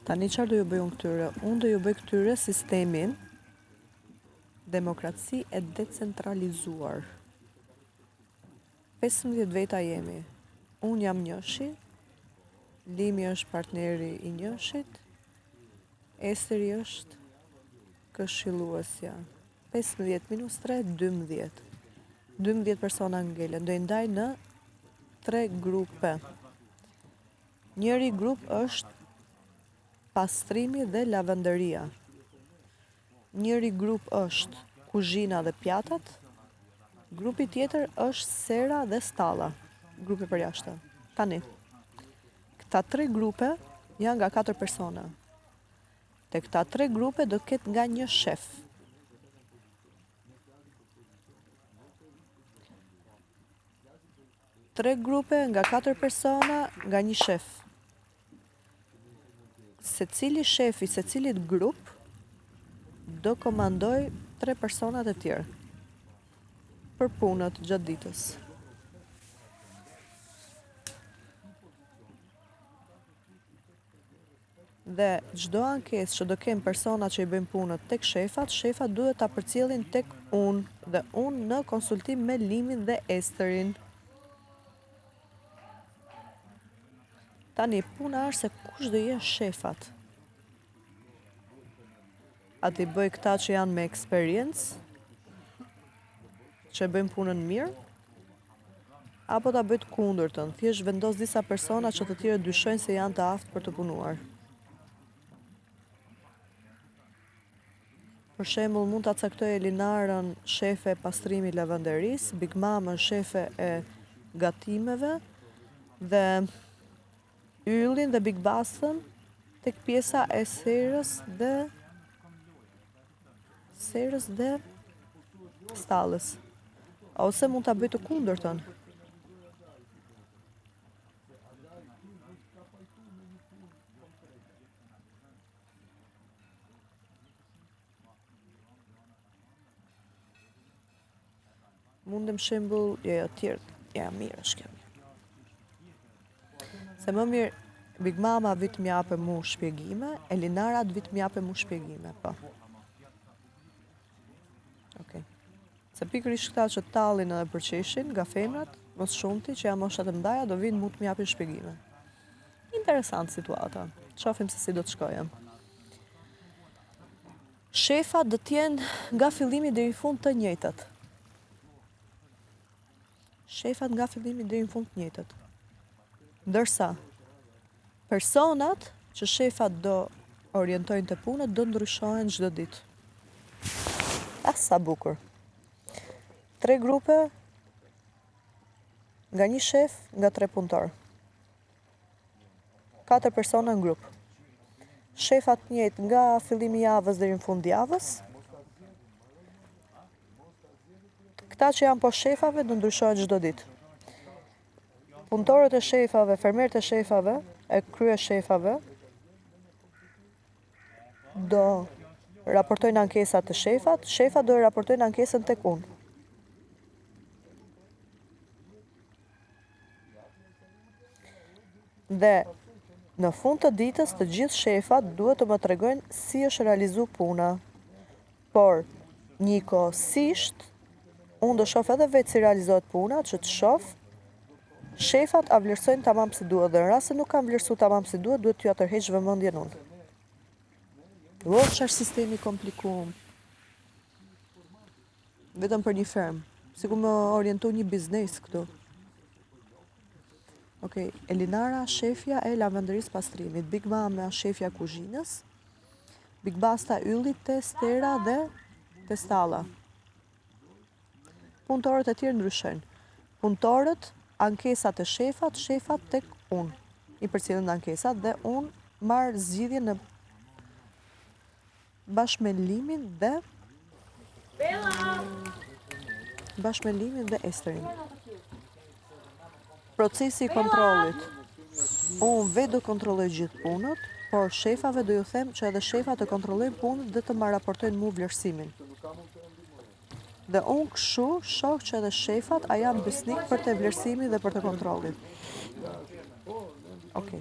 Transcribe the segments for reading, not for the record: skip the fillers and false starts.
Tani çfarë do ju bëj unë këtyre? Unë do ju bëj këtyre sistemin demokraci e decentralizuar. 15 veta jemi. Unë jam njëshi, Limi është partneri i njëshit, Esteri është këshilluesja. 15 minus 3, 12. 12 persona ngelen. Do i ndaj në 3 grupe. Njëri grup është pastrimi dhe lavandëria. Njëri grup është kuzhina dhe pjatat. Grupi tjetër është sera dhe stalla. Grupe përjashta. Tani, këta 3 grupe janë nga 4 persona. Te këta 3 grupe do ketë nga një shef. Tre grupe nga 4 persona nga një shef. Se cili shefi, se cilit grup do komandoj 3 personat e tjerë për punët gjatë ditës. Dhe çdo ankesë që do kem persona që i bëjnë punët tek shefat, shefat duhet ta përcjellin tek unë dhe unë në konsultim me Limin dhe Esterin. Tani, puna është se kush do jenë shefat. A ti bëj këta që janë me eksperiencë, që bëjmë punën mirë, apo ta bëj të kundërtën, thjesht vendos disa persona që të tjerë dyshojnë se janë të aftë për të punuar. Për shembull, mund ta caktoj Elinarën shefe e pastrimit lavanderis, Big Mamën shefe e gatimeve dhe Yllin dhe Big Basën tek pjesa e serës dhe stallës. Ose mund ta bëj të kundërtën. Mundem shembull, mirë është kjo. Se më mirë, Big Mama vit m'jape mu shpjegime, Elinara vit m'jape mu shpjegime, po. Okej. Se pikërisht këta që tallin edhe përqeshin nga femrat, mos shumti që janë moshat e mdaja, do vinë mu të m'japin shpjegime. Interesant situata. Qofim se si do të shkojëm. Shefat do t'jenë nga fillimi deri në fund të njëjtët. Shefat nga fillimi deri në fund të njëjtët. Ndërsa, personat që shefat do orientojnë të punët do ndryshojnë çdo ditë. Sa bukur. 3 grupe nga një shef, nga 3 punëtor. 4 persona në grup. Shefat njëjtë nga fillimi i javës deri në fund javës. Këta që janë poshtë shefave do ndryshojnë çdo ditë. Punëtorët e shefave, fermerët e shefave, e krye shefave, do raportojnë ankesat të shefat, shefat do raportojnë ankesën tek unë. Dhe në fund të ditës të gjithë shefat duhet të më tregojnë si është realizu puna. Por, njëkohësisht, unë do shoh edhe vetë si realizohet puna, që të shoh shefat a vlerësojnë tamam si duhet dhe në rast se nuk kanë vlerësu tamam si duhet, duhet t'ju atërheq vëmendjen unë. Ç'është sistemi komplikuar. Vetëm për një ferm, sikur më orientu një biznes këtu. Okej, Elinara shefja e lavanderisë pastrimit, Big Mama shefja kuzhinës, Big Basta yllit te stera dhe te stalla. Punëtorët e tjerë ndryshojnë. Punëtorët ankesat e shefat, shefat tek unë. I përcjellin ankesat dhe unë marr zgjidhjen në bashkë me Limin dhe Esterin. Procesi i kontrollit. Unë vetë do kontrolloj gjithë punët, por shefave do ju them që edhe shefat të kontrollojnë punët dhe të më raportojnë mu vlerësimin. Dhe unë kështu shoh që edhe shefat a janë besnik për të vlerësimit dhe për të kontrollit. Okej.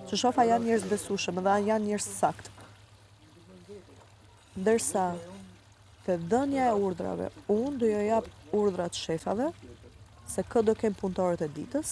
që shofa janë njerëz besueshëm dhe janë njerëz sakt. Ndërsa te dhënia e urdhrave, unë do jo jap urdhrat shefave, se kë do kem punëtorët e ditës.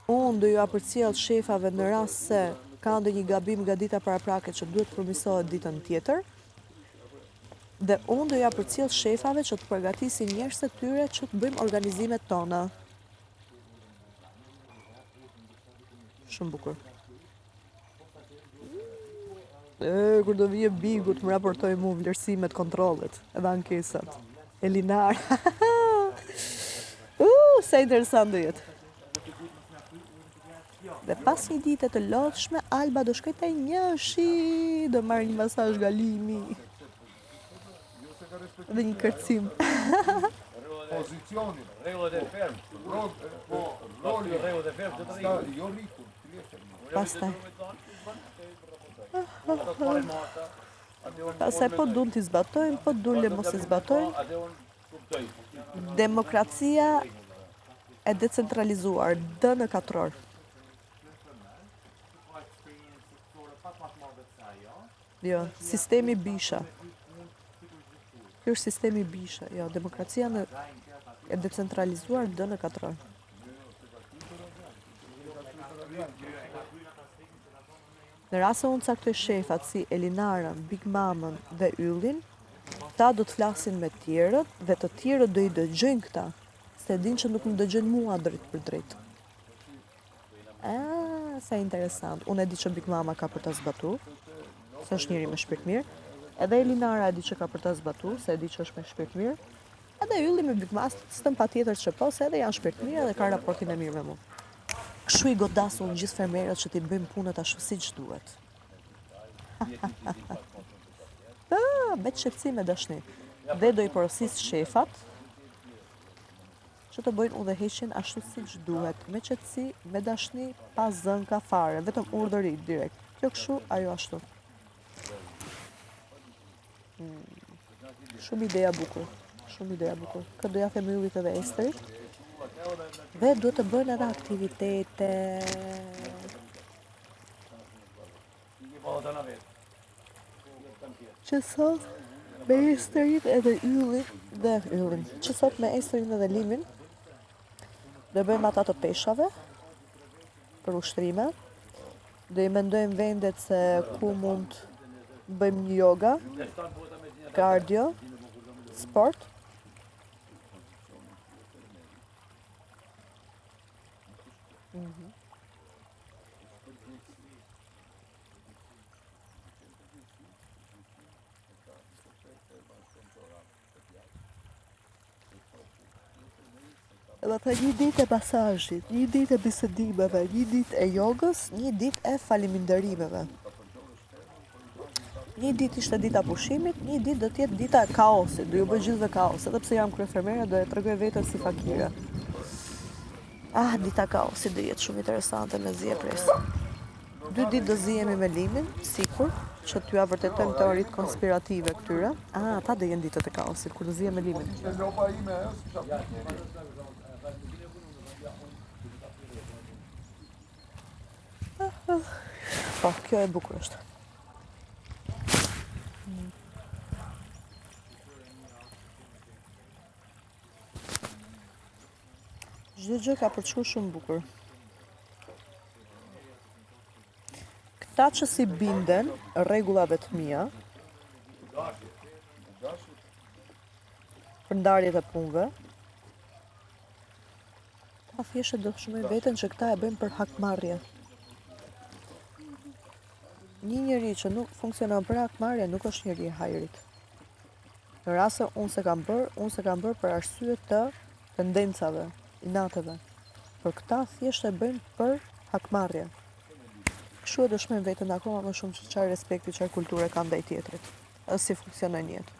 Unë do ju apërcjell shefave në rast se ka ndonjë gabim nga dita paraprake që duhet përmirësohet ditën tjetër. Dhe unë do ja përcjell shefave që të përgatisin njerëzit e tyre që të bëjmë organizimet tona. Shumë bukur. Kur do vije Bigu të më raportoj mu vlerësimet, kontrollet, edhe ankesat. Elinar. Sa interesant do jetë. Dhe pas një dite të lodhshme, Alba do shkoj te Njëshi, do marrë një masazh galimi. Dhe një kërcim. Pozicionin. Rregullat e ferm. Rregullat e ferm do të rrihen. Jo rritur. Pastaj. Pastaj po dun t'i zbatojnë, po dule mos i zbatojnë. Demokracia e decentralizuar, D në katror. Jo, sistemi Bisha. Ky është sistemi Bisha, jo, demokracia e decentralizuar D në katror. Në rast se unë caktoj shefat si Elinarën, Big Mamën dhe Yllin, ta do të flasin me tjerët dhe të tjerët do i dëgjojnë këta, se din që nuk më dëgjojnë mua drejt për drejt. Sa interesant. Unë e di që Big Mama ka për të zbatu, se është njëri me shpirt mirë, edhe Elinara e di që ka për të zbatu, se e di që është me shpirt mirë, edhe Ylli me Big Mama s'tëm pa tjetër që po, se edhe janë shpirt mirë dhe ka raportin e mirë me mu. Kështu i godasun gjithë fermerët që t'i bëjmë punët ashtu siç duhet. Me qetësim e dashni. Dhe do i porosis shefat që të bëjnë udhëheqjen ashtu siç duhet, me qetësi, me dashni, pa zënka fare, vetëm urdhëri direkt. Kjo kështu, ajo ashtu. Shumë ideja bukur. Shumë ideja bukur. Këtë do ja them Yllit edhe Esterit. Dhe duhet të bëjnë edhe aktivitete. Që sot me Esterin edhe Yllin, që sot me Esterin edhe Limin, do bëjmë ata të peshave për ushtrime. Do i mendojmë vendet se ku mund bëjmë një yoga, cardio, sport. Edhe një ditë e masazhit, një ditë e bisedimeve, një ditë e jogës, një ditë e faleminderimeve. Një ditë ishte dita pushimit, një ditë do t'jetë dita e kaosit, do ju bëj gjithëve kaos, edhe pse jam kryefermere, do e tregoj veten si fakire. Dita kaosit do jetë shumë interesante me zi e pres. 2 ditë do zihemi me Limin, sikur, që t'ju vërtetojmë teoritë konspirative këtyre. Ta do jenë ditët e kaosit, kur do zihem me Limin. Po, kjo e bukur është. Çdo gjë ka përçuar shumë bukur. Këta që si binden rregullave të mia, për ndarjet e punëve, ta thjesht do të shmojnë veten që këta e bëjnë për hakmarrje. Një njeri që nuk funksionon për hakmarrje nuk është njeri i hajrit. Në rast se unë se kam bërë për arsye të tendencave, inateve. Por këta thjesht e bëjnë për hakmarrje. Kështu e dëshmojnë veten akoma më shumë që çfarë respekti, çfarë kulture kanë ndaj tjetrit, edhe si funksionon jetë.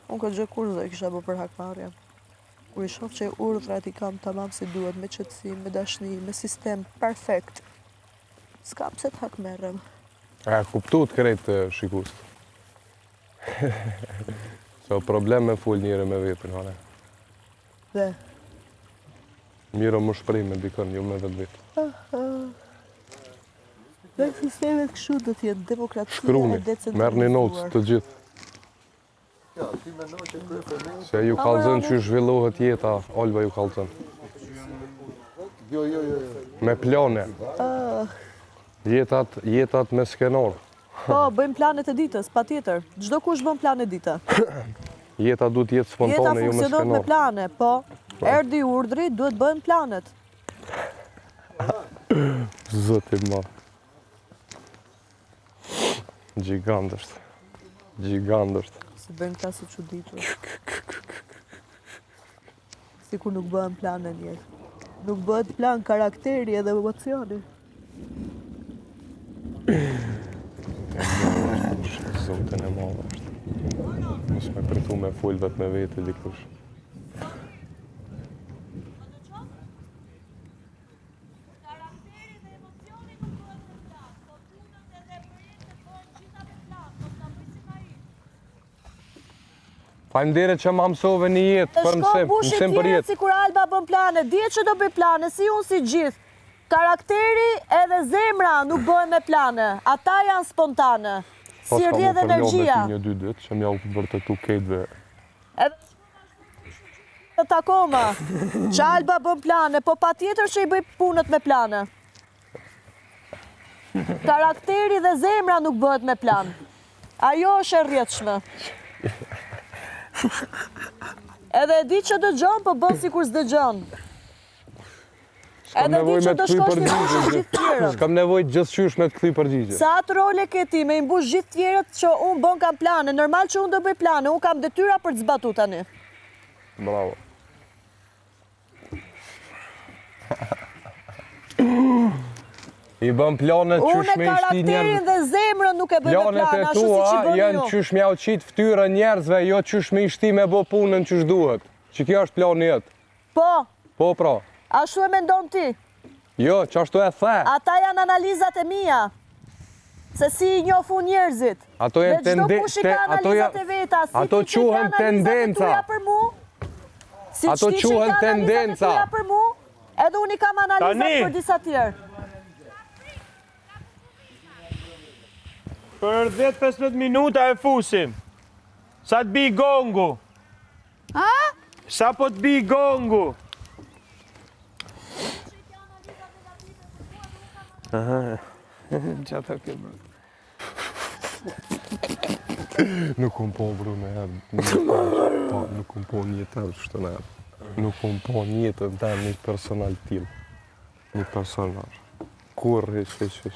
Unë këtë gjë kurrë e kisha bërë për hakmarrje. Kur i shoh që urdhrat i kam tamam si duhet, me qetësi, me dashni, me sistem perfekt, s'kam pse të hakmerrem. Kuptu të krejt shikust. So problem me full njëre me veprin, hane. Dhe Mirë më shprej me dikën, jo me vetë vetë. Dhe sistemet kështu do t'jetë demokracia e Shkruni, decentralizuar. merë një notë të gjithë. Se ju kallëzën që zhvillohet jeta, Olba ju kallëzën. Jo. Me plane. Jetat me skenor. Po, bëjmë planet e ditës, pa tjetër. Çdo kush bën plan e dita. Jeta du t'jetë Jeta spontane, jo me funksionon me skenor. plane, po. Erdi urdhri, duhet bëhen planet. Zëti ma. Gjigandësht. Si bëjmë këta si çuditur. Sikur nuk bëhen plane në jetë. Nuk bëhet plan karakteri edhe emocioni. Zotën e madhe është. Mos me pritu me full vetë me vete dikush. Karakteri dhe emocioni nuk duhet të plan, po punët edhe projektet bëhen gjitha me plan, mos na prisim ai. Faleminderit që ma mësove një jetë, për mësim për jetë. Si kur Alba bën plane, dje që do bëj plane, si unë si gjithë. Karakteri edhe zemra nuk bëhen me plane, ata janë spontane. Si rrjedh energjia. Një 2 ditë që m'ja u vërtetu ketëve. Edhe të akoma, që Alba bën plane, po pa tjetër që i bëj punët me plane. Karakteri dhe zemra nuk bëhet me plan. Ajo është e rrjedhshme. Edhe e di që dëgjon, po bën sikur s'dëgjon. Edhe di që do shkosh një mbush gjithë tjerët. S'kam nevojë gjithçysh me të kthy përgjigje. Sa atë role ke ti me i mbush gjithë tjerët që unë bën kam plane, normal që unë do bëj plane, unë kam detyra për të zbatu tani. Bravo. I bën planet qysh Unë me i shti njerëz. karakterin dhe zemrën nuk e bëj me Planet plane, e ashtu si që tua bëni janë ju. qysh m'ja u qit ftyrën njerëzve, jo qysh me i shti me bo punën qysh duhet. Që kjo është plani jetë. Po, Po pra. ashtu e mendon ti. Jo, qashtu e the. Ata janë analizat e mia. Se si i njofu njerëzit. Ato janë Dhe çdo kush i ka analizat e veta, si ato ti që ke quhen analizat e tendenca. tuja për mu, si Ato ti që quhen ka analizat e tendenca. tuja për mu, edhe unë i kam analizat Tani. për disa tjerë. Për 10-15 minuta e fusim. Sa të bi gongu. Sa po të bi gongu. Qa të kemë. Nuk kom po bro në herë. Nuk kom po një tërë shtë në herë. Nuk kom po një të një personal t'il. Një personal. Kur, hish.